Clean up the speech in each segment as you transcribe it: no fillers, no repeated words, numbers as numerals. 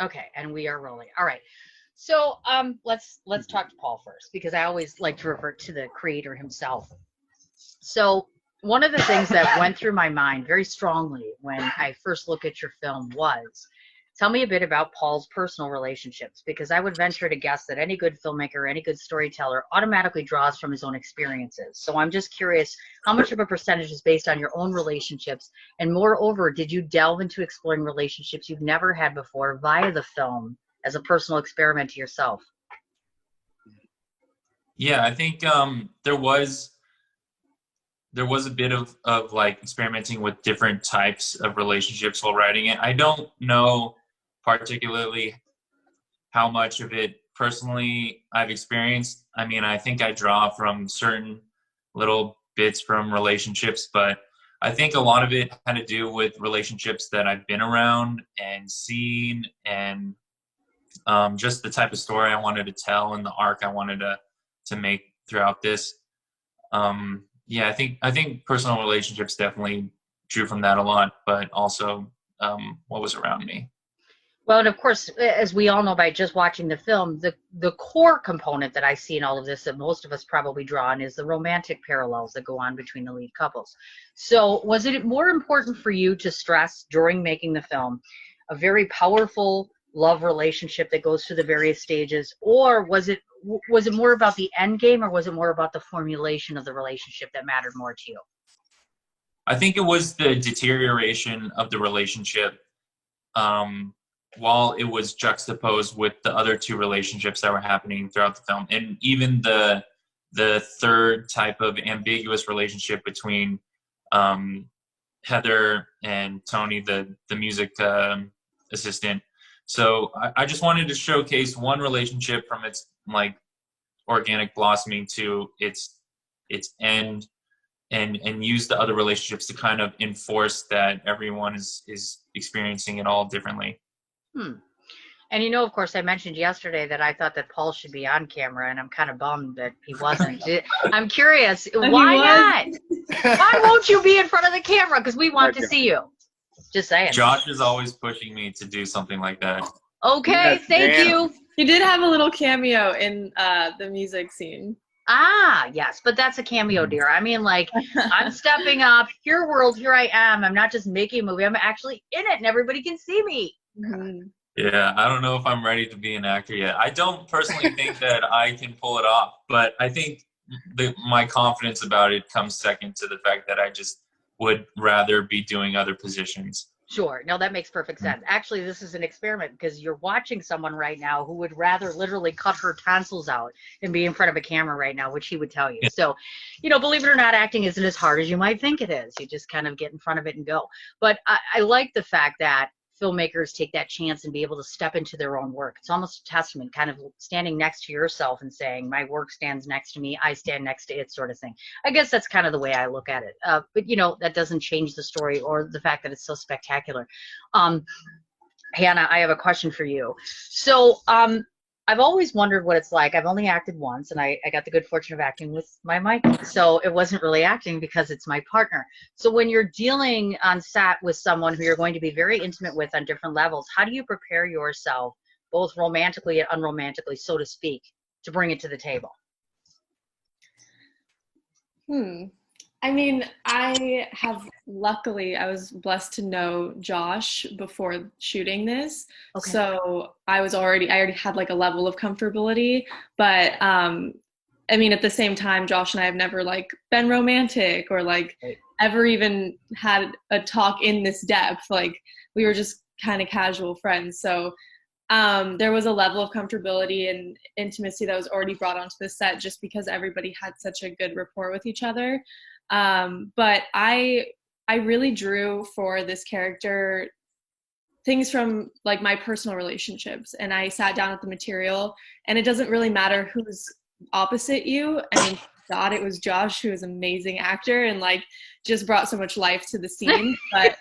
Okay, and we are rolling. All right. So let's talk to Paul first because I always like to revert to the creator himself. So one of the things that went through my mind very strongly when I first looked at your film was tell me a bit about Paul's personal relationships, because I would venture to guess that any good filmmaker, any good storyteller automatically draws from his own experiences. So I'm just curious, how much of a percentage is based on your own relationships? And moreover, did you delve into exploring relationships you've never had before via the film as a personal experiment to yourself? Yeah, I think there was a bit of like experimenting with different types of relationships while writing it. I don't know particularly how much of it personally I've experienced. I mean, I think I draw from certain little bits from relationships, but I think a lot of it had to do with relationships that I've been around and seen, and just the type of story I wanted to tell and the arc I wanted to make throughout this. Yeah, I think personal relationships definitely drew from that a lot, but also what was around me. Well, and of course, as we all know by just watching the film, the core component that I see in all of this that most of us probably draw on is the romantic parallels that go on between the lead couples. So was it more important for you to stress during making the film a very powerful love relationship that goes through the various stages, or was it more about the end game, or was it more about the formulation of the relationship that mattered more to you? I think it was the deterioration of the relationship, um, while it was juxtaposed with the other two relationships that were happening throughout the film, and even the third type of ambiguous relationship between um, Heather and Tony, the music assistant. So I just wanted to showcase one relationship from its like organic blossoming to its end, and use the other relationships to kind of enforce that everyone is experiencing it all differently. Hmm. And of course, I mentioned yesterday that I thought that Paul should be on camera, and I'm kind of bummed that he wasn't. I'm curious, Oh, he why not? was. Why won't you be in front of the camera? Because we want to see you. Just saying. Josh is always pushing me to do something like that. Okay, Yes, thank ma'am. you. He did have a little cameo in the music scene. Ah, yes, but that's a cameo, dear. I mean, like, I'm stepping up. Here, world, here I am. I'm not just making a movie. I'm actually in it, and everybody can see me. Mhm. Yeah, I don't know if I'm ready to be an actor yet. I don't personally think that I can pull it off, but I think my confidence about it comes second to the fact that I just would rather be doing other positions. Sure. No, that makes perfect sense. Actually, this is an experiment because you're watching someone right now who would rather literally cut her tonsils out than be in front of a camera right now, which he would tell you. Yeah. So, believe it or not, acting isn't as hard as you might think it is. You just kind of get in front of it and go. But I like the fact that filmmakers take that chance and be able to step into their own work. It's almost a testament, kind of standing next to yourself and saying, my work stands next to me, I stand next to it, sort of thing. I guess that's kind of the way I look at it. But that doesn't change the story or the fact that it's so spectacular. Hannah, I have a question for you. So I've always wondered what it's like. I've only acted once, and I got the good fortune of acting with my Michael. So it wasn't really acting because it's my partner. So when you're dealing on set with someone who you're going to be very intimate with on different levels, how do you prepare yourself, both romantically and unromantically, so to speak, to bring it to the table? I mean, luckily, I was blessed to know Josh before shooting this. Okay. So I already had like a level of comfortability, but I mean, at the same time, Josh and I have never like been romantic or like ever even had a talk in this depth. Like we were just kind of casual friends. So there was a level of comfortability and intimacy that was already brought onto the set just because everybody had such a good rapport with each other. But I really drew for this character things from like my personal relationships, and I sat down with the material, and it doesn't really matter who's opposite you. I mean, God, it was Josh, who is an amazing actor and like just brought so much life to the scene. But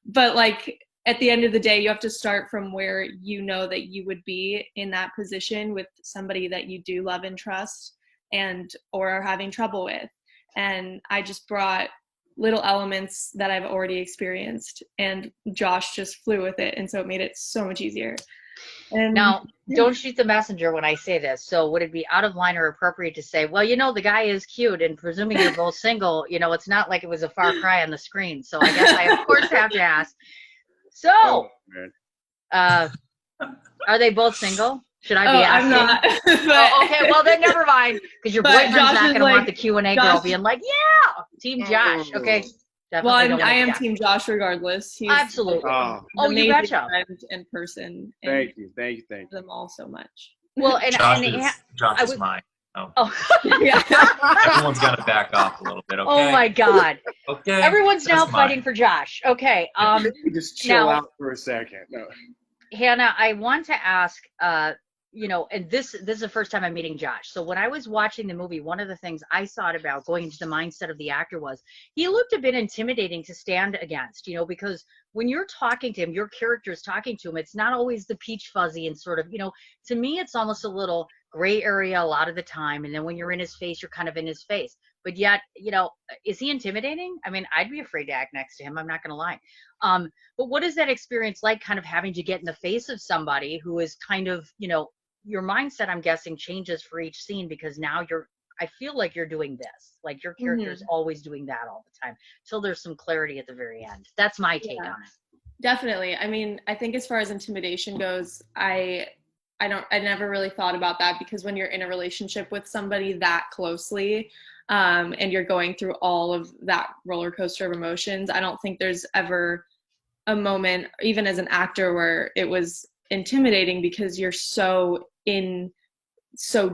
but like at the end of the day, you have to start from where you know that you would be in that position with somebody that you do love and trust and or are having trouble with. And I just brought little elements that I've already experienced, and Josh just flew with it, and so it made it so much easier. And Now, don't shoot the messenger when I say this. So would it be out of line or appropriate to say, well, the guy is cute, and presuming you're both single, it's not like it was a far cry on the screen. So I guess I, of course, have to ask. So, are they both single? Should I be asking? I'm not. But, okay, well then never mind, because your boyfriend's not going to want the Q&A girl being like, yeah, Team Josh. Okay. Well, I am Team Josh regardless. He's absolutely. You betcha. Friend in person. Thank you. Them all so much. Well, and Josh is mine. Yeah. Everyone's got to back off a little bit. Okay. Oh my God. Okay. Everyone's now fighting for Josh. Okay. Just chill out for a second. No. Hannah, I want to ask. And this is the first time I'm meeting Josh. So when I was watching the movie, one of the things I thought about going into the mindset of the actor was he looked a bit intimidating to stand against, because when you're talking to him, your character is talking to him. It's not always the peach fuzzy and sort of, to me, it's almost a little gray area a lot of the time. And then when you're in his face, you're kind of in his face. But yet, is he intimidating? I mean, I'd be afraid to act next to him. I'm not going to lie. But what is that experience like, kind of having to get in the face of somebody who is kind of, your mindset, I'm guessing, changes for each scene, because now I feel like you're doing this. Like your character is always doing that all the time till there's some clarity at the very end. That's my take on it. Definitely. I mean, I think as far as intimidation goes, I never really thought about that, because when you're in a relationship with somebody that closely, and you're going through all of that roller coaster of emotions, I don't think there's ever a moment, even as an actor, where it was intimidating, because you're so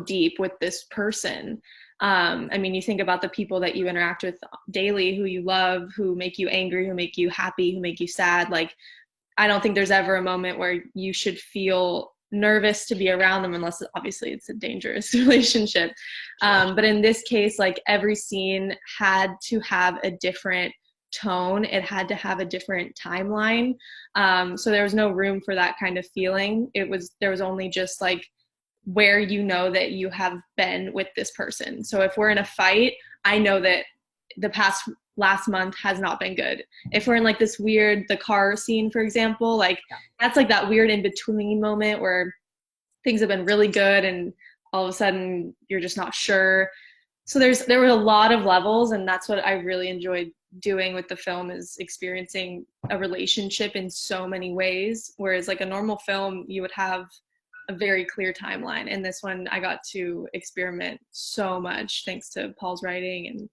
deep with this person. I mean, you think about the people that you interact with daily, who you love, who make you angry, who make you happy, who make you sad. Like, I don't think there's ever a moment where you should feel nervous to be around them, unless obviously it's a dangerous relationship. But in this case, like, every scene had to have a different tone. It had to have a different timeline. So there was no room for that kind of feeling. There was only just like where that you have been with this person. So if we're in a fight, I know that last month has not been good. If we're in like this weird, the car scene, for example, like that's like that weird in-between moment where things have been really good and all of a sudden you're just not sure. So there were a lot of levels, and that's what I really enjoyed doing with the film, is experiencing a relationship in so many ways. Whereas like a normal film, you would have a very clear timeline. And this one, I got to experiment so much thanks to Paul's writing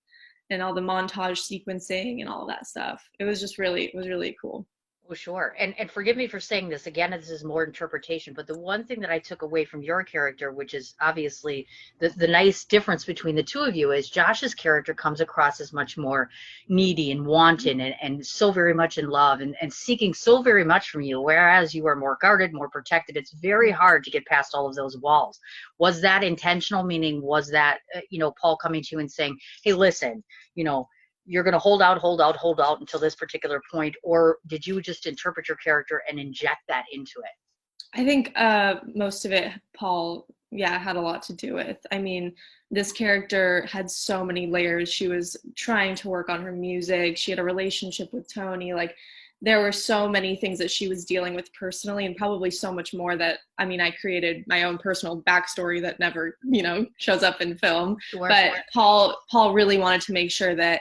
and all the montage sequencing and all of that stuff. It was really cool. Well, sure. And forgive me for saying this again, this is more interpretation, but the one thing that I took away from your character, which is obviously the nice difference between the two of you, is Josh's character comes across as much more needy and wanton and so very much in love and seeking so very much from you, whereas you are more guarded, more protected. It's very hard to get past all of those walls. Was that intentional? Meaning, was that, Paul coming to you and saying, hey, listen, you're going to hold out until this particular point, or did you just interpret your character and inject that into it? I think most of it, Paul, had a lot to do with. I mean, this character had so many layers. She was trying to work on her music. She had a relationship with Tony. Like, there were so many things that she was dealing with personally, and probably so much more that, I mean, I created my own personal backstory that never, shows up in film. Sure. But Paul really wanted to make sure that,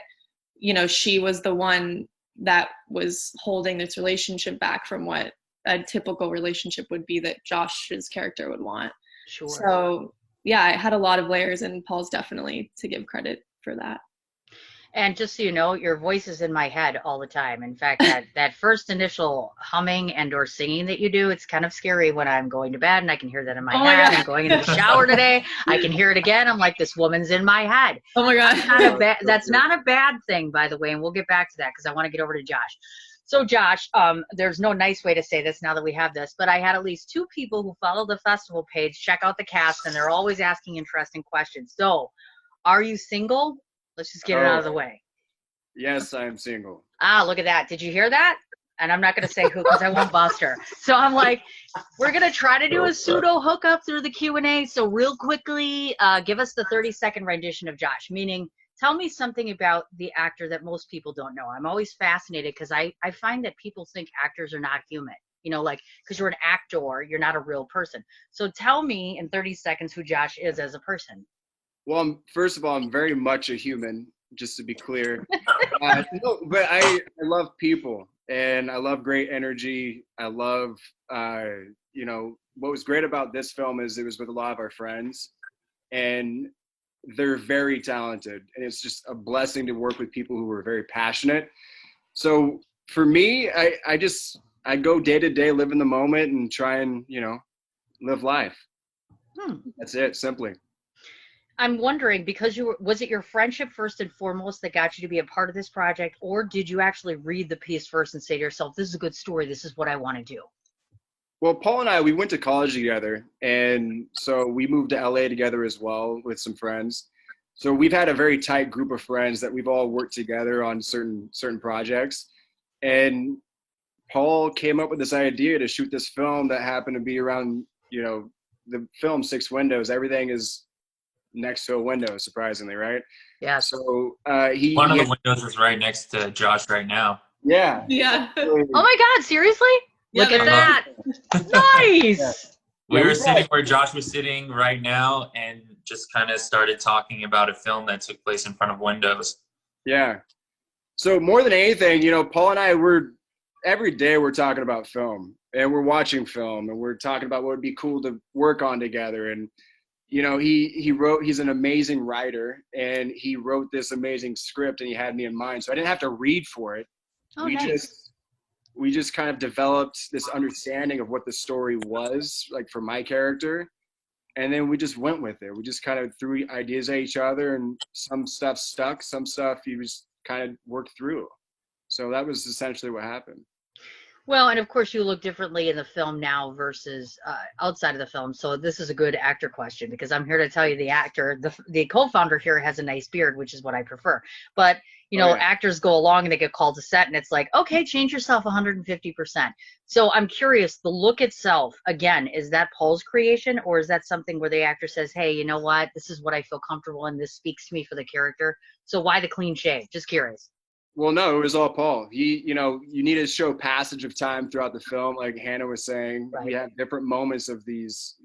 she was the one that was holding this relationship back from what a typical relationship would be that Josh's character would want. Sure. So, it had a lot of layers, and Paul's definitely to give credit for that. And just so you know, your voice is in my head all the time. In fact, that first initial humming and or singing that you do, it's kind of scary when I'm going to bed and I can hear that in my head. I'm going into the shower today. I can hear it again. I'm like, this woman's in my head. Oh my God. That's not a bad thing, by the way. And we'll get back to that because I want to get over to Josh. So Josh, there's no nice way to say this now that we have this, but I had at least 2 people who follow the festival page, check out the cast, and they're always asking interesting questions. So are you single? Let's just get it out of the way. Yes, I'm single. Ah, look at that. Did you hear that? And I'm not going to say who because I won't bust her. So I'm like, we're going to try to do a pseudo hookup through the Q&A. So real quickly, give us the 30-second rendition of Josh, meaning tell me something about the actor that most people don't know. I'm always fascinated because I find that people think actors are not human, like, because you're an actor, you're not a real person. So tell me in 30 seconds who Josh is as a person. Well, first of all, I'm very much a human, just to be clear. No, but I love people, and I love great energy. I love, what was great about this film is it was with a lot of our friends, and they're very talented, and it's just a blessing to work with people who are very passionate. So for me, I go day to day, live in the moment, and try and live life. That's it, simply. I'm wondering, because was it your friendship first and foremost that got you to be a part of this project, or did you actually read the piece first and say to yourself, this is a good story, this is what I want to do? Well, Paul and I, we went to college together, and so we moved to LA together as well with some friends. So we've had a very tight group of friends that we've all worked together on certain projects. And Paul came up with this idea to shoot this film that happened to be around, the film Six Windows. Everything is next to a window, surprisingly, right? Yeah. So one of the windows is right next to Josh right now. Yeah. Yeah. Oh my God, seriously? Yeah, Look at there that. Nice. We were sitting where Josh was sitting right now and just kind of started talking about a film that took place in front of windows. Yeah. So more than anything, Paul and I, every day we're talking about film, and we're watching film, and we're talking about what would be cool to work on together. And he's an amazing writer, and he wrote this amazing script, and he had me in mind. So I didn't have to read for it. Oh, nice. We just kind of developed this understanding of what the story was, like, for my character. And then we just went with it. We just kind of threw ideas at each other, and some stuff stuck, some stuff you just kind of worked through. So that was essentially what happened. Well, and of course you look differently in the film now versus outside of the film. So this is a good actor question, because I'm here to tell you the actor, the co-founder here has a nice beard, which is what I prefer. But, actors go along and they get called to set, and it's like, okay, change yourself 150%. So I'm curious, the look itself, again, is that Paul's creation, or is that something where the actor says, hey, you know what, this is what I feel comfortable in, this speaks to me for the character? So why the clean shave? Just curious. Well, no, it was all Paul. You need to show passage of time throughout the film. Like Hannah was saying, Right. We have different moments of these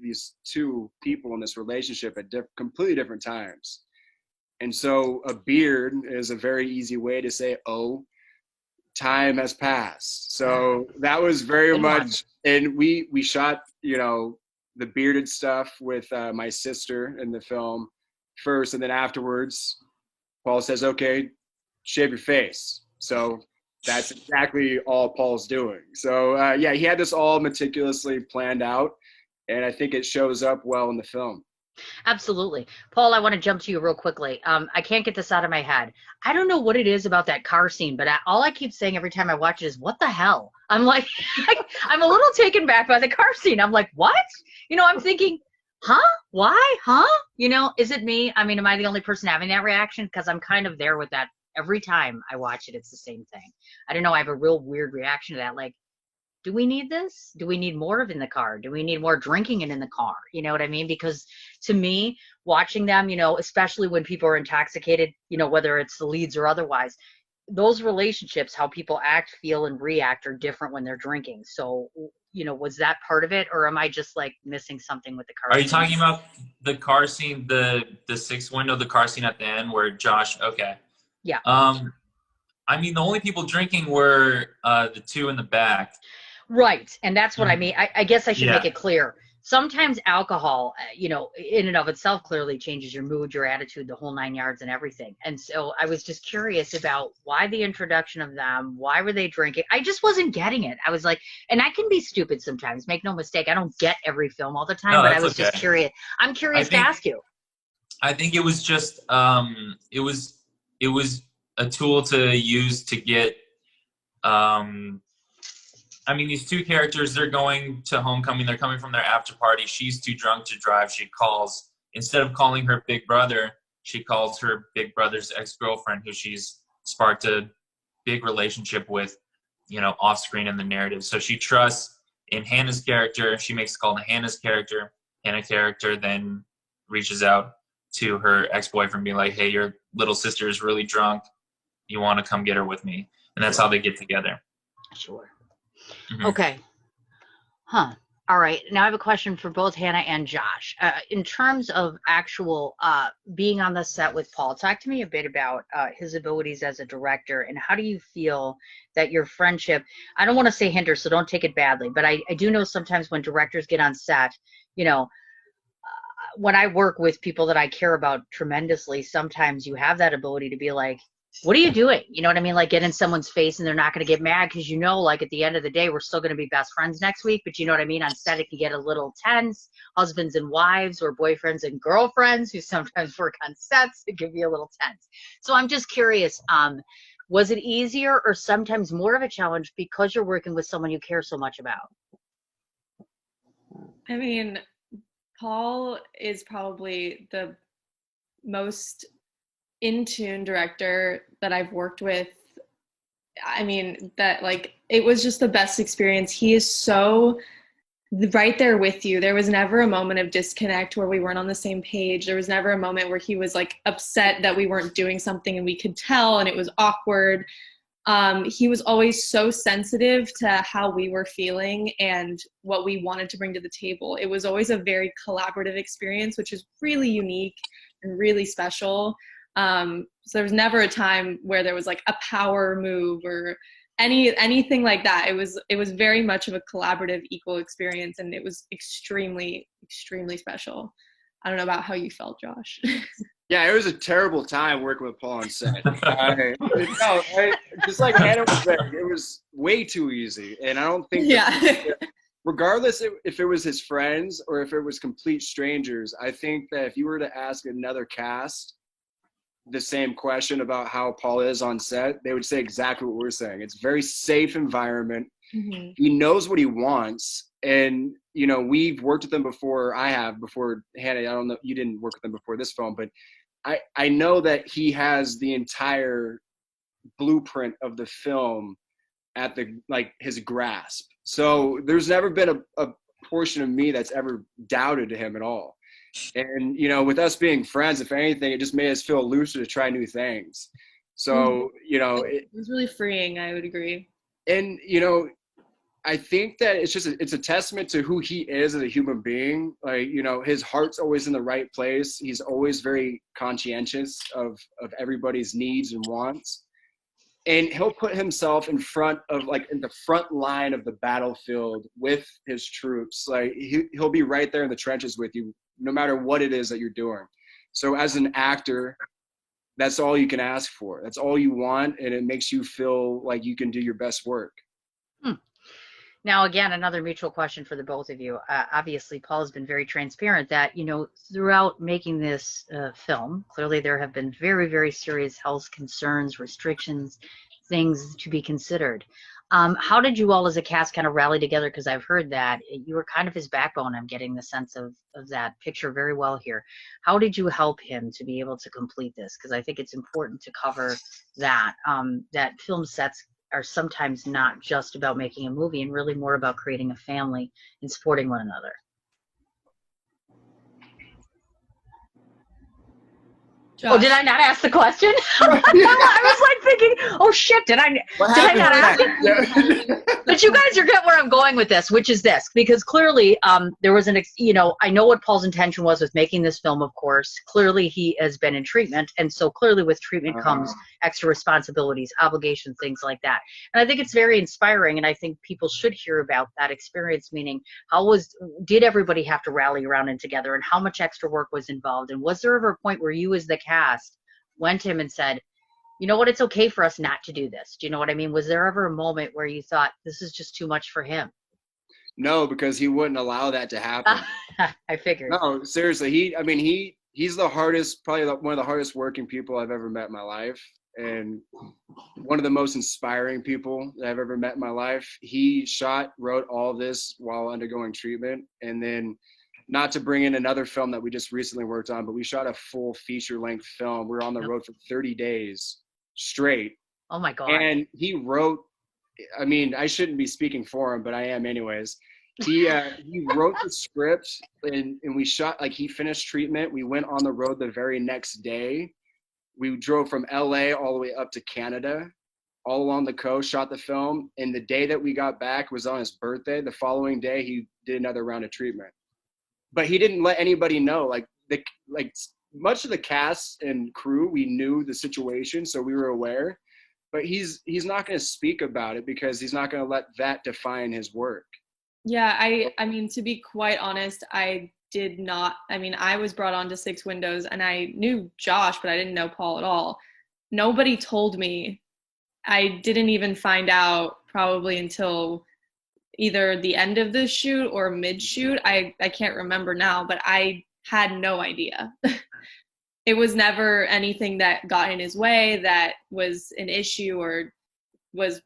two people in this relationship at completely different times. And so a beard is a very easy way to say, oh, time has passed. So that was very much, and we shot, the bearded stuff with my sister in the film first, and then afterwards, Paul says, okay, shave your face. So that's exactly all Paul's doing. So he had this all meticulously planned out, and I think it shows up well in the film. Absolutely. Paul, I want to jump to you real quickly. I can't get this out of my head. I don't know what it is about that car scene, but all I keep saying every time I watch it is, what the hell? I'm like, I'm a little taken back by the car scene. I'm like, what? I'm thinking, huh? Why? Huh? Is it me? I mean, am I the only person having that reaction? Because I'm kind of there with that. Every time I watch it, it's the same thing. I don't know. I have a real weird reaction to that. Like, do we need this? Do we need more of it in the car? Do we need more drinking it in the car? You know what I mean? Because to me, watching them, especially when people are intoxicated, whether it's the leads or otherwise, those relationships, how people act, feel, and react are different when they're drinking. So, was that part of it, or am I just like missing something with the car? Are you talking about the car scene, the sixth window, the car scene at the end where Josh? Okay. Yeah. I mean, the only people drinking were the two in the back. Right. And that's what I mean. I guess I should make it clear. Sometimes alcohol, in and of itself clearly changes your mood, your attitude, the whole 9 yards and everything. And so I was just curious about why the introduction of them, why were they drinking? I just wasn't getting it. I was like, and I can be stupid sometimes, make no mistake. I don't get every film all the time, but I was just curious. I'm curious to ask you. I think it was just, it was a tool to use to get, these two characters, they're going to homecoming. They're coming from their after party. She's too drunk to drive. She calls, instead of calling her big brother, she calls her big brother's ex-girlfriend, who she's sparked a big relationship with, off screen in the narrative. So she trusts in Hannah's character. She makes a call to Hannah's character. Hannah's character then reaches out to her ex-boyfriend being like, hey, you're little sister is really drunk. You want to come get her with me? And that's how they get together. Sure. Mhm. Okay. Huh. All right. Now I have a question for both Hannah and Josh. In terms of actual being on the set with Paul, talk to me a bit about his abilities as a director, and how do you feel that your friendship, I don't want to say hinder, so don't take it badly, but I do know sometimes when directors get on set, you know, when I work with people that I care about tremendously, sometimes you have that ability to be like, what are you doing? You know what I mean? Like, get in someone's face and they're not going to get mad because, you know, like at the end of the day, we're still going to be best friends next week. But you know what I mean? On set, it can get a little tense. Husbands and wives, or boyfriends and girlfriends who sometimes work on sets, it can be a little tense. So I'm just curious, was it easier or sometimes more of a challenge because you're working with someone you care so much about? I mean, Paul is probably the most in tune director that I've worked with. I mean, that like it was just the best experience. He is so right there with you. There was never a moment of disconnect where we weren't on the same page. There was never a moment where he was like upset that we weren't doing something and we could tell and it was awkward. He was always so sensitive to how we were feeling and what we wanted to bring to the table. It was always a very collaborative experience, which is really unique and really special. So there was never a time where there was like a power move or anything like that. It was very much of a collaborative, equal experience, and it was extremely, extremely special. I don't know about how you felt, Josh. Yeah, it was a terrible time working with Paul on set. Just like Hannah was saying, it was way too easy. And I don't think regardless if it was his friends or if it was complete strangers, I think that if you were to ask another cast the same question about how Paul is on set, they would say exactly what we're saying. It's a very safe environment. Mm-hmm. He knows what he wants. And, you know, we've worked with him before. I have before Hannah. I don't know. You didn't work with him before this film, but I know that he has the entire blueprint of the film at his grasp. So there's never been a portion of me that's ever doubted him at all. And, you know, with us being friends, if anything, it just made us feel looser to try new things. So, you know, it was really freeing. I would agree. And, you know, I think that it's a testament to who he is as a human being. Like, you know, his heart's always in the right place. He's always very conscientious of everybody's needs and wants. And he'll put himself in front of, like, in the front line of the battlefield with his troops. Like, he'll be right there in the trenches with you, no matter what it is that you're doing. So as an actor, that's all you can ask for. That's all you want, and it makes you feel like you can do your best work. Now, again, another mutual question for the both of you. Obviously, Paul has been very transparent that, you know, throughout making this film, clearly there have been very, very serious health concerns, restrictions, things to be considered. How did you all as a cast kind of rally together? Because I've heard that you were kind of his backbone. I'm getting the sense of that picture very well here. How did you help him to be able to complete this? Because I think it's important to cover that, that film sets are sometimes not just about making a movie and really more about creating a family and supporting one another. Josh. Oh, did I not ask the question? I was like thinking, oh shit, did I not ask it? But you guys are getting where I'm going with this, which is this, because clearly there was you know, I know what Paul's intention was with making this film, of course. Clearly he has been in treatment, and so clearly with treatment comes extra responsibilities, obligations, things like that. And I think it's very inspiring, and I think people should hear about that experience, meaning did everybody have to rally around and together, and how much extra work was involved, and was there ever a point where you as the cast went to him and said, you know what, it's okay for us not to do this? Do you know what I mean? Was there ever a moment where you thought this is just too much for him? No, because he wouldn't allow that to happen. I figured. No, seriously. He's the hardest, probably one of the hardest working people I've ever met in my life. And one of the most inspiring people that I've ever met in my life. He wrote all this while undergoing treatment. And then, not to bring in another film that we just recently worked on, but we shot a full feature-length film. We were on the road for 30 days straight. Oh my God. And he wrote, I mean, I shouldn't be speaking for him, but I am anyways. He wrote the script, and we shot, like, he finished treatment. We went on the road the very next day. We drove from LA all the way up to Canada, all along the coast, shot the film. And the day that we got back was on his birthday. The following day, he did another round of treatment. But he didn't let anybody know. Like much of the cast and crew, we knew the situation, so we were aware. But he's not going to speak about it because he's not going to let that define his work. Yeah, I mean, to be quite honest, I did not. I mean, I was brought on to Six Windows, and I knew Josh, but I didn't know Paul at all. Nobody told me. I didn't even find out probably until either the end of the shoot or mid-shoot. I can't remember now, but I had no idea. It was never anything that got in his way, that was an issue or was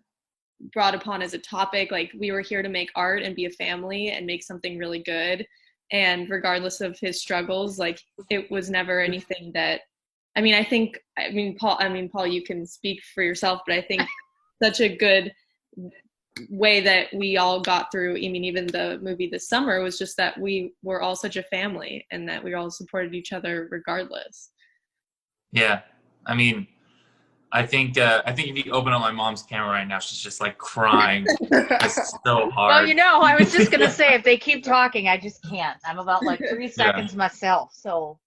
brought upon as a topic. Like, we were here to make art and be a family and make something really good. And regardless of his struggles, like, it was never anything that, Paul, you can speak for yourself, but I think such a good way that we all got through, I mean, even the movie this summer, was just that we were all such a family and that we all supported each other regardless. Yeah. I mean, I think if you open up my mom's camera right now, she's just like crying. It's so hard. Well, I was just going to say, if they keep talking, I just can't. I'm about like 3 seconds myself. So,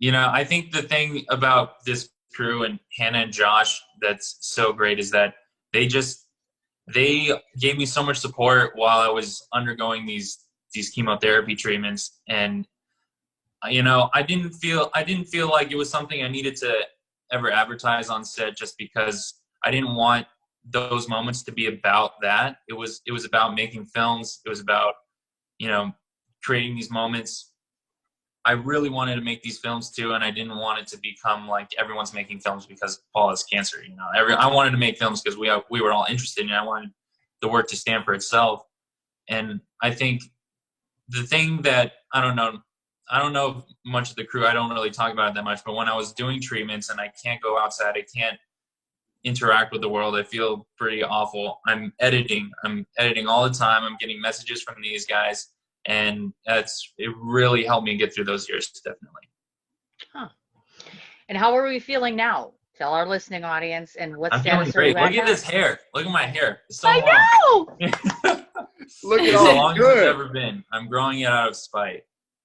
I think the thing about this crew and Hannah and Josh that's so great is that they gave me so much support while I was undergoing these chemotherapy treatments. And, I didn't feel like it was something I needed to ever advertise on set, just because I didn't want those moments to be about that. It was about making films. It was about, creating these moments. I really wanted to make these films too, and I didn't want it to become like everyone's making films because Paul has cancer. I wanted to make films because we were all interested, and I wanted the work to stand for itself. And I think the thing that I don't know much of the crew. I don't really talk about it that much, but when I was doing treatments and I can't go outside, I can't interact with the world, I feel pretty awful. I'm editing all the time. I'm getting messages from these guys, and it really helped me get through those years, definitely. Huh. And how are we feeling now? Tell our listening audience, and what I'm status feeling are great. you at Look at now? this hair. Look at my hair. It's so I long. know. Look at It's all the longest good. it's ever been. I'm growing it out of spite,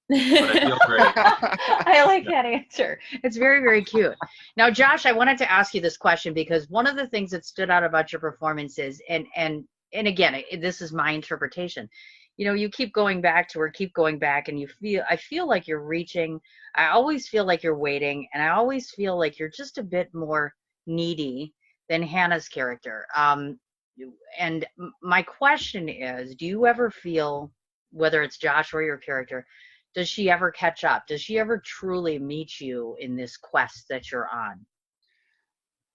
but I feel great. I like that answer. It's very, very cute. Now, Josh, I wanted to ask you this question because one of the things that stood out about your performances, and again, this is my interpretation. You keep going back to her, and I feel like you're reaching. I always feel like you're waiting, and I always feel like you're just a bit more needy than Hannah's character. And my question is, do you ever feel, whether it's Josh or your character, does she ever catch up? Does she ever truly meet you in this quest that you're on?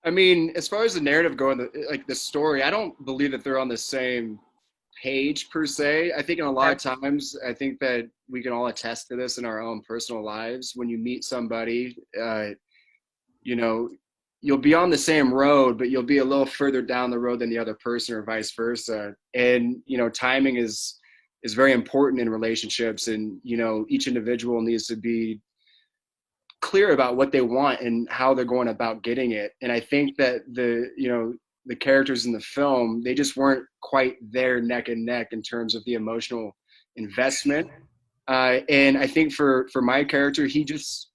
I mean, as far as the narrative going, like the story, I don't believe that they're on the same page per se. I think in a lot of times, I think that we can all attest to this in our own personal lives. When you meet somebody, you'll be on the same road, but you'll be a little further down the road than the other person, or vice versa. And timing is very important in relationships, and each individual needs to be clear about what they want and how they're going about getting it. And I think that the characters in the film, they just weren't quite there neck and neck in terms of the emotional investment. And I think for my character, he just,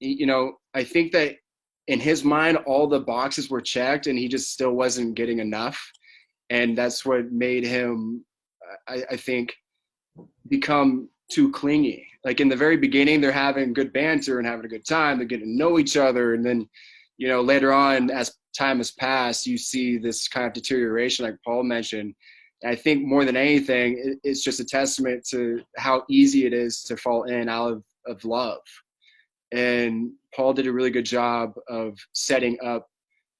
I think that in his mind, all the boxes were checked and he just still wasn't getting enough. And that's what made him, I think, become too clingy. Like in the very beginning, they're having good banter and having a good time. They're getting to know each other. And then, later on, as time has passed, you see this kind of deterioration, like Paul mentioned. And I think more than anything, it's just a testament to how easy it is to fall in and out of love. And Paul did a really good job of setting up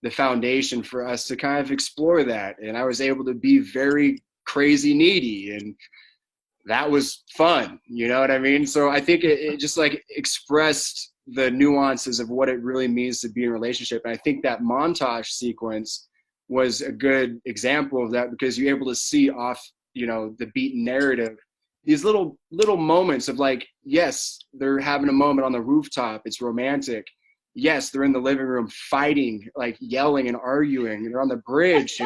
the foundation for us to kind of explore that. And I was able to be very crazy needy, and that was fun. You know what I mean? So I think it just like expressed the nuances of what it really means to be in a relationship. And I think that montage sequence was a good example of that, because you're able to see off, the beaten narrative, these little moments of like, yes, they're having a moment on the rooftop. It's romantic. yes, they're in the living room fighting, like yelling and arguing, and they're on the bridge.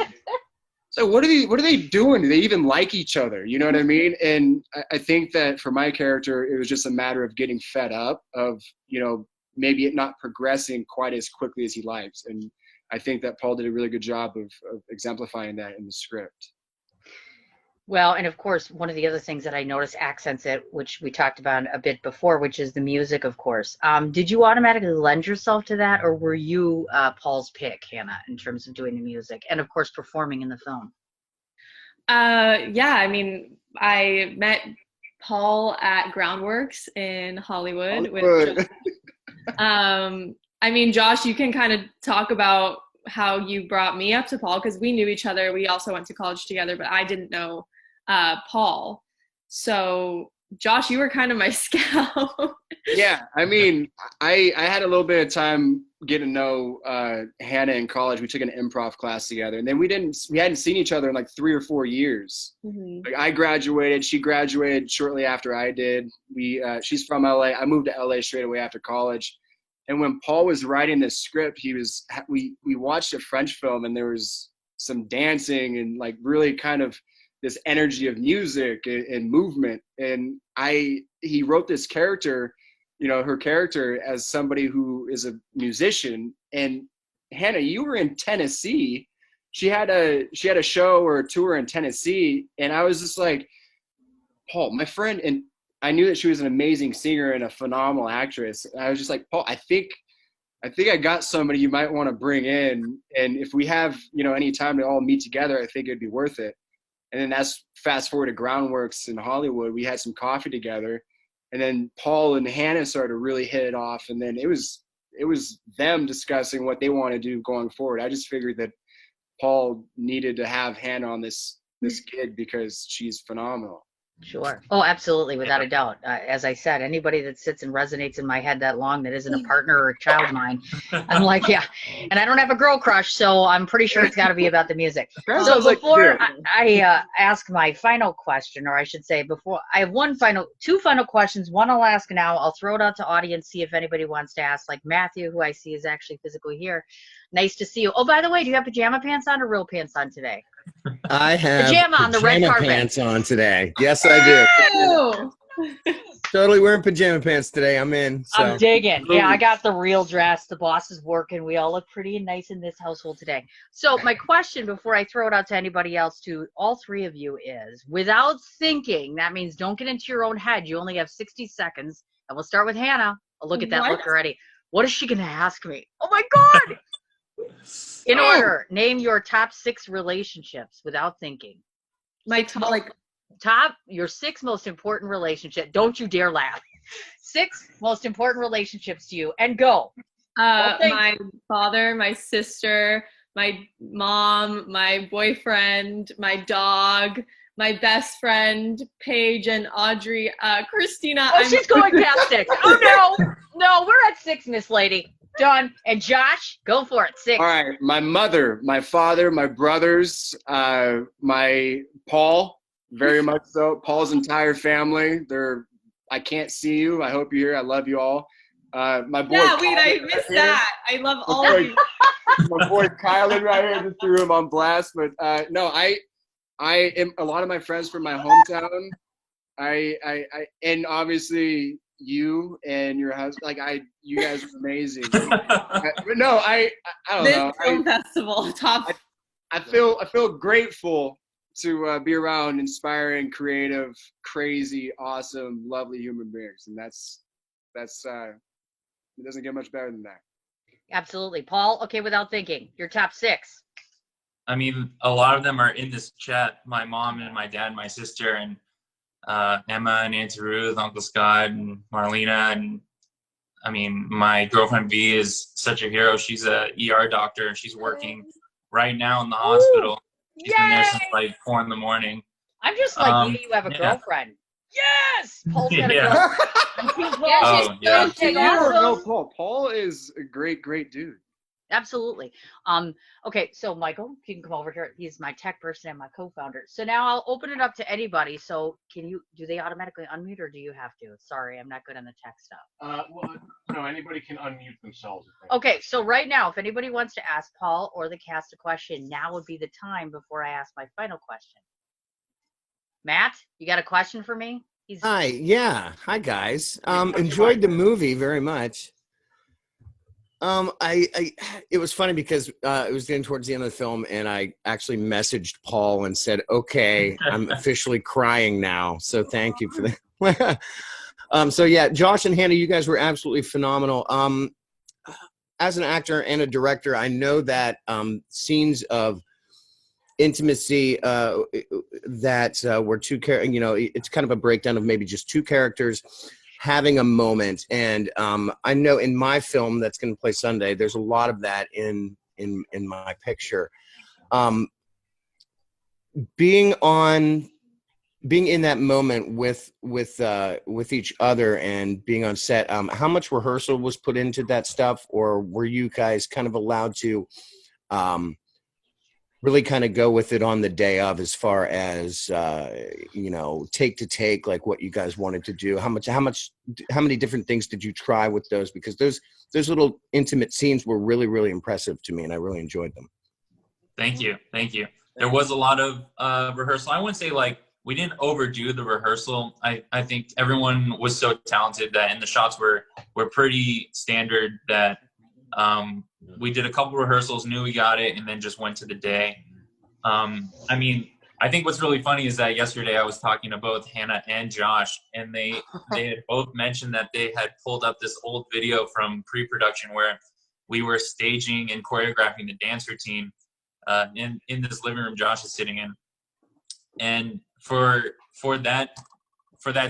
So what are they doing? Do they even like each other? You know what I mean? And I think that for my character, it was just a matter of getting fed up of, maybe it not progressing quite as quickly as he likes. And I think that Paul did a really good job of exemplifying that in the script. Well, and of course, one of the other things that I noticed accents it, which we talked about a bit before, which is the music, of course. Did you automatically lend yourself to that, or were you Paul's pick, Hannah, in terms of doing the music and, of course, performing in the film? Yeah, I mean, I met Paul at Groundworks in Hollywood. I mean, Josh, you can kind of talk about how you brought me up to Paul, because we knew each other. We also went to college together, but I didn't know Paul. So, Josh, you were kind of my scout. Yeah, I mean, I had a little bit of time getting to know Hannah in college. We took an improv class together, and then we hadn't seen each other in like 3 or 4 years. Mm-hmm. Like, I graduated, she graduated shortly after I did. She's from LA. I moved to LA straight away after college. And when Paul was writing this script, we watched a French film, and there was some dancing and like really kind of this energy of music and movement. And he wrote this character, her character, as somebody who is a musician. And Hannah, you were in Tennessee. She had a show or a tour in Tennessee, and I was just like, Paul, my friend, and I knew that she was an amazing singer and a phenomenal actress. I was just like, Paul, I think I got somebody you might want to bring in, and if we have any time to all meet together, I think it'd be worth it. And then that's fast forward to Groundworks in Hollywood. We had some coffee together, and then Paul and Hannah started to really hit it off. And then it was them discussing what they want to do going forward. I just figured that Paul needed to have Hannah on this gig because she's phenomenal. Sure. Oh, absolutely, without a doubt. As I said, anybody that sits and resonates in my head that long that isn't a partner or a child of mine, I'm like, yeah. And I don't have a girl crush, so I'm pretty sure it's got to be about the music. So before I ask my final question, or I should say before, I have two final questions. One I'll ask now. I'll throw it out to audience, see if anybody wants to ask, like Matthew, who I see is actually physically here. Nice to see you. Oh, by the way, do you have pajama pants on or real pants on today? I have pajama on the red carpet. Pants on today. Yes, I do. Totally wearing pajama pants today. I'm in. So. I'm digging. Yeah, I got the real dress. The boss is working. We all look pretty and nice in this household today. So my question before I throw it out to anybody else, to all three of you, is, without thinking, that means don't get into your own head. You only have 60 seconds. And we'll start with Hannah. Oh, look at that look already. What is she going to ask me? Oh, my God. In order, name your top 6 relationships without thinking. Your 6 most important relationship. Don't you dare laugh. 6 most important relationships to you, and go. My father, my sister, my mom, my boyfriend, my dog, my best friend, Paige and Audrey, Christina. Oh, she's going past 6. Oh, no, we're at 6, Miss Lady. Done. And Josh, go for it. 6. All right. My mother, my father, my brothers, my Paul, very much so. Paul's entire family. I can't see you. I hope you're here. I love you all. My boy. Yeah, wait, I missed that. I love all of you. My boy Kylan right here, just threw him on blast. But no, I am a lot of my friends from my hometown. And obviously you and your husband, you guys are amazing. I don't know. This film festival, top. I feel grateful to be around inspiring, creative, crazy, awesome, lovely human beings, and that's it doesn't get much better than that. Absolutely, Paul. Okay, without thinking, your top 6. I mean, a lot of them are in this chat. My mom and my dad, my sister, and Emma and Auntie Ruth, Uncle Scott, and Marlena. And I mean, my girlfriend V is such a hero. She's a ER doctor. She's working right now in the hospital. She's been there since like 4 a.m. I'm just like you have a girlfriend. Yes! Paul's got a girlfriend. No, Paul. Paul is a great dude. Absolutely. Okay, so Michael, you can come over here. He's my tech person and my co-founder. So now I'll open it up to anybody. So do they automatically unmute or do you have to? Sorry, I'm not good on the tech stuff. Well, no, anybody can unmute themselves. Okay, so right now, if anybody wants to ask Paul or the cast a question, now would be the time before I ask my final question. Matt, you got a question for me? Hi, yeah. Hi, guys. Enjoyed the movie very much. It was funny because it was getting towards the end of the film, and I actually messaged Paul and said, "Okay, I'm officially crying now." So thank you for that. So yeah, Josh and Hannah, you guys were absolutely phenomenal. As an actor and a director, I know that scenes of intimacy that were two characters, you know, it's kind of a breakdown of maybe just two characters having a moment. And I know in my film that's going to play Sunday, there's a lot of that in my picture. Being in that moment with each other and being on set, how much rehearsal was put into that stuff, or were you guys kind of allowed to really kind of go with it on the day of, as far as you know, take to take, like what you guys wanted to do? How many different things did you try with those? Because those little intimate scenes were really, really impressive to me, and I really enjoyed them. Thank you. There was a lot of rehearsal. I wouldn't say like we didn't overdo the rehearsal. I think everyone was so talented that, and the shots were pretty standard that we did a couple rehearsals, knew we got it, and then just went to the day. I mean, I think what's really funny is that yesterday I was talking to both Hannah and Josh, and they had both mentioned that they had pulled up this old video from pre-production where we were staging and choreographing the dance routine in this living room Josh is sitting in. And for that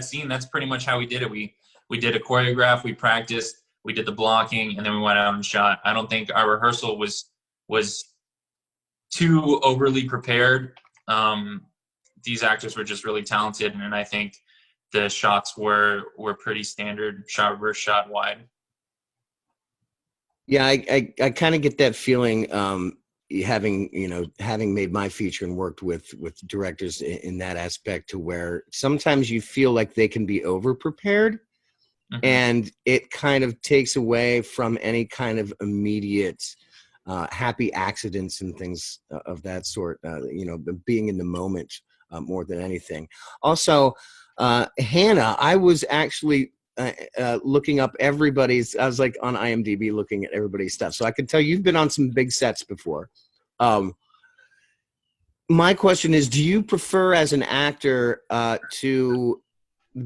scene, that's pretty much how we did it. We did a choreograph, we practiced, we did the blocking, and then we went out and shot. I don't think our rehearsal was too overly prepared. These actors were just really talented, and I think the shots were pretty standard, shot reverse, shot wide. Yeah, I kind of get that feeling, having made my feature and worked with directors in that aspect, to where sometimes you feel like they can be over prepared. Mm-hmm. And it kind of takes away from any kind of immediate happy accidents and things of that sort, being in the moment more than anything. Also, Hannah, I was actually looking up I was like on IMDb looking at everybody's stuff. So I can tell you've been on some big sets before. My question is, do you prefer as an actor to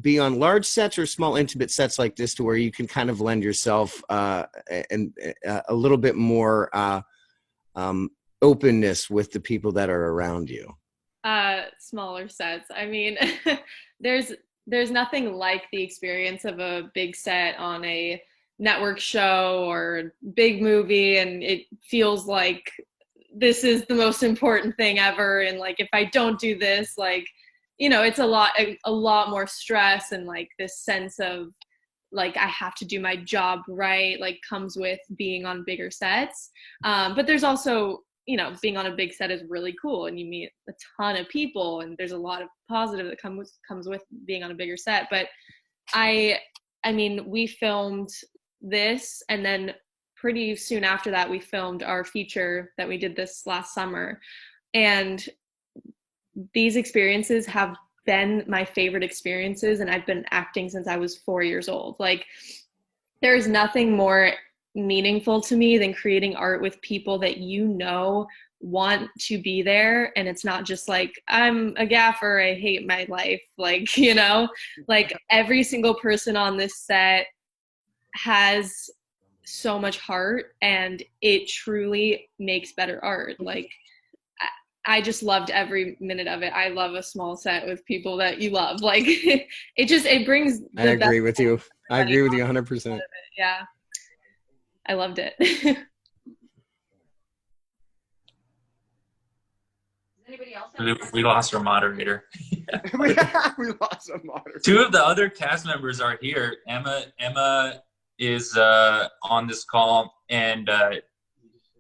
be on large sets or small intimate sets like this, to where you can kind of lend yourself and a little bit more openness with the people that are around you? Smaller sets. I mean, there's nothing like the experience of a big set on a network show or big movie, and it feels like this is the most important thing ever, and like if I don't do this, like, you know, it's a lot more stress, and like this sense of like I have to do my job right, like comes with being on bigger sets. But there's also, you know, being on a big set is really cool, and you meet a ton of people, and there's a lot of positive that comes with being on a bigger set. But I mean, we filmed this, and then pretty soon after that, we filmed our feature that we did this last summer, and these experiences have been my favorite experiences, and I've been acting since I was 4 years old. Like, there's nothing more meaningful to me than creating art with people that you know want to be there, and it's not just like, I'm a gaffer, I hate my life. Like, you know, like every single person on this set has so much heart, and it truly makes better art. Like, I just loved every minute of it. I love a small set with people that you love. Like, it brings the I agree with you. I agree with you 100%. Yeah. I loved it. Anybody else? We lost our moderator. we lost a moderator. Two of the other cast members are here. Emma is on this call, and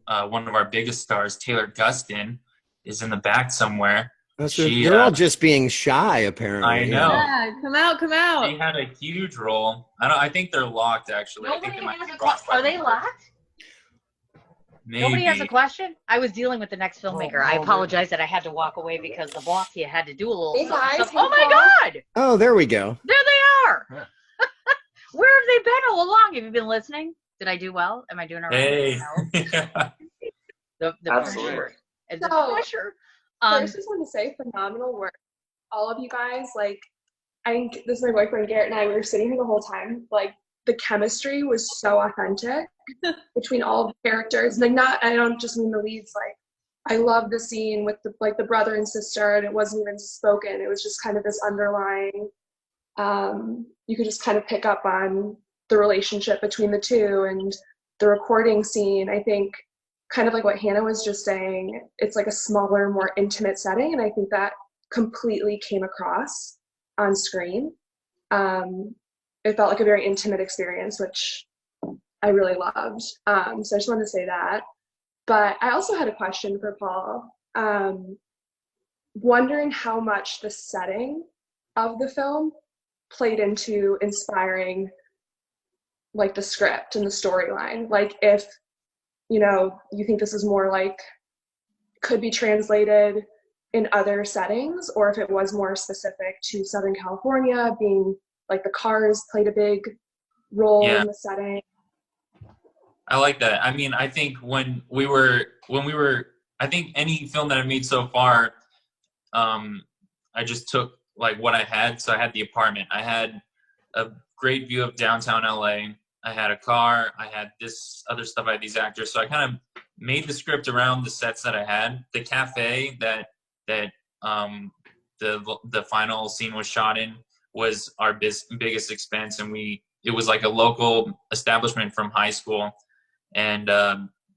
one of our biggest stars, Taylor Gustin, is in the back somewhere. They're all just being shy, apparently. I know. Yeah, come out, come out. She had a huge role. I think they're locked, actually. I think Nobody they might has be a crossed by question. Are the they border. locked? Maybe. Nobody has a question? I was dealing with the next filmmaker. I apologize that I had to walk away because the boss here had to do a little stuff. Oh my God! Oh, there we go. There they are! Where have they been all along? Have you been listening? Did I do well? Am I doing all right? Hey. The Absolutely. pressure. The So, pressure. First, I just want to say phenomenal work. All of you guys, like, I think this is my boyfriend Garrett and I, we were sitting here the whole time. Like, the chemistry was so authentic between all the characters. Like, I don't just mean the leads. Like, I love the scene with the brother and sister, and it wasn't even spoken. It was just kind of this underlying, you could just kind of pick up on the relationship between the two. And the recording scene, I think, kind of like what Hannah was just saying, it's like a smaller, more intimate setting, and I think that completely came across on screen. It felt like a very intimate experience, which I really loved. So I just wanted to say that. But I also had a question for Paul. Wondering how much the setting of the film played into inspiring like the script and the storyline. Like if, you think this is more like could be translated in other settings, or if it was more specific to Southern California, being like the cars played a big role in the setting. I like that. I mean, I think when we were, I think any film that I've made so far, I just took like what I had. So I had the apartment. I had a great view of downtown LA. I had a car. I had this other stuff. I had these actors. So I kind of made the script around the sets that I had. The cafe that the final scene was shot in was our biggest expense, and it was like a local establishment from high school, and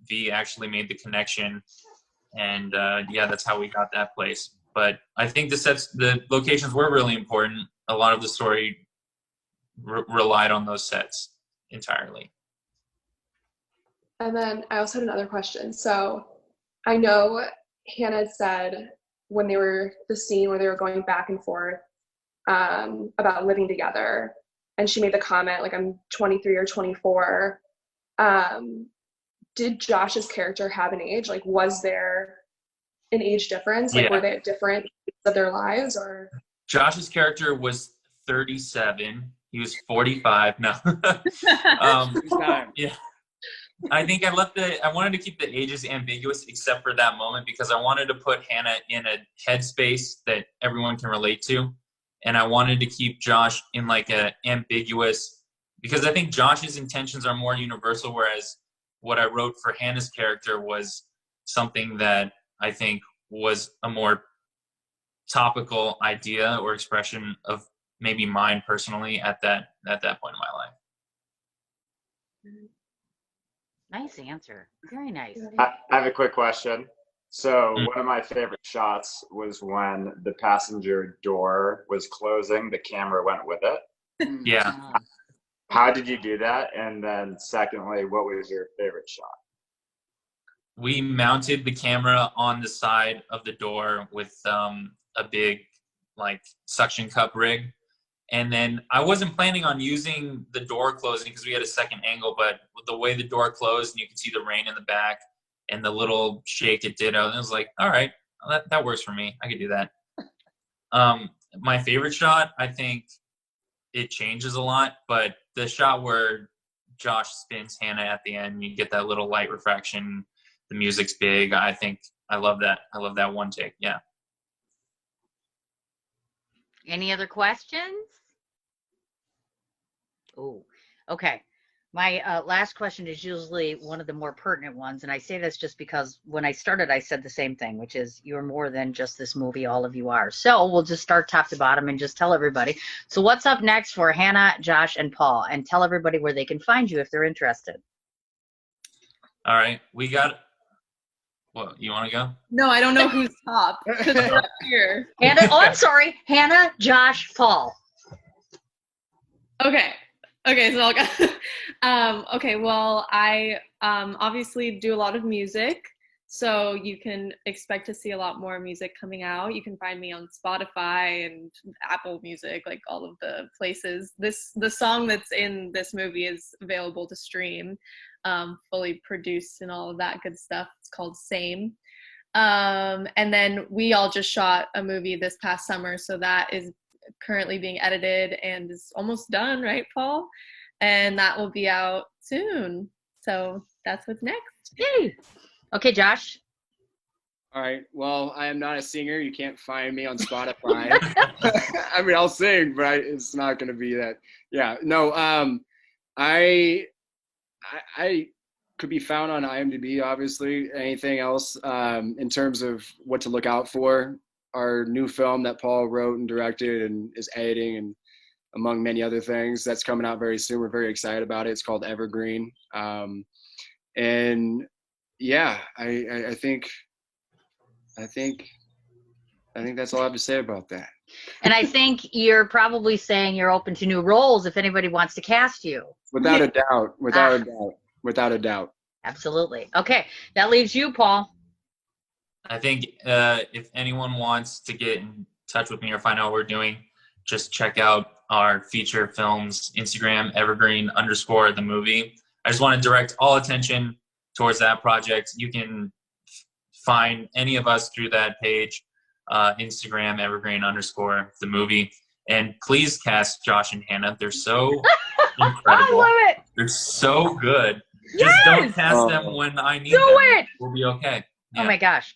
V actually made the connection, and that's how we got that place. But I think the locations were really important. A lot of the story relied on those sets entirely. And then I also had another question. So I know Hannah had said when the scene where they were going back and forth about living together, and she made the comment like, I'm 23 or 24. Did Josh's character have an age? Like, was there an age difference? Like, were they at different stages of their lives? Or Josh's character was 37. He was 45. No. Yeah. I think I wanted to keep the ages ambiguous except for that moment, because I wanted to put Hannah in a headspace that everyone can relate to. And I wanted to keep Josh in like a ambiguous, because I think Josh's intentions are more universal, whereas what I wrote for Hannah's character was something that I think was a more topical idea or expression of maybe mine personally at that point in my life. Nice answer. Very nice. I have a quick question. So one of my favorite shots was when the passenger door was closing, the camera went with it. Yeah. How did you do that? And then secondly, what was your favorite shot? We mounted the camera on the side of the door with a big like suction cup rig. And then I wasn't planning on using the door closing because we had a second angle, but with the way the door closed and you could see the rain in the back and the little shake it did, I was like, all right, that works for me. I could do that. My favorite shot, I think it changes a lot, but the shot where Josh spins Hannah at the end, you get that little light refraction, the music's big. I think I love that. I love that one take. Yeah. Any other questions? Oh, okay. My last question is usually one of the more pertinent ones, and I say this just because when I started, I said the same thing, which is you're more than just this movie, all of you are. So we'll just start top to bottom and just tell everybody. So what's up next for Hannah, Josh, and Paul? And tell everybody where they can find you if they're interested. All right. We got what, you want to go? No, I don't know who's top. We're up here. Hannah, I'm sorry. Hannah, Josh, Paul. Okay, so I'll go. Okay, well, I Obviously do a lot of music. So you can expect to see a lot more music coming out. You can find me on Spotify and Apple Music, like all of the places. The song that's in this movie is available to stream, fully produced and all of that good stuff. It's called Same. And then we all just shot a movie this past summer, so that is currently being edited and is almost done, right, Paul? And that will be out soon. So that's what's next. Yay! Okay, Josh. All right. Well, I am not a singer. You can't find me on Spotify. I mean, I'll sing, but it's not going to be that. Yeah. No. I could be found on IMDb. Obviously, anything else in terms of what to look out for? Our new film that Paul wrote and directed and is editing, and among many other things, that's coming out very soon. We're very excited about it. It's called Evergreen. And yeah, I think that's all I have to say about that. And I think you're probably saying you're open to new roles if anybody wants to cast you. Without a doubt. Without a doubt. Absolutely. Okay, that leaves you, Paul. I think if anyone wants to get in touch with me or find out what we're doing, just check out our feature films Instagram, evergreen_the movie. I just want to direct all attention towards that project. You can find any of us through that page, Instagram, evergreen_the movie. And please cast Josh and Hannah. They're so incredible. I love it. They're so good. Yes! Just don't cast them when I need them. Do it. We'll be okay. Yeah. Oh my gosh.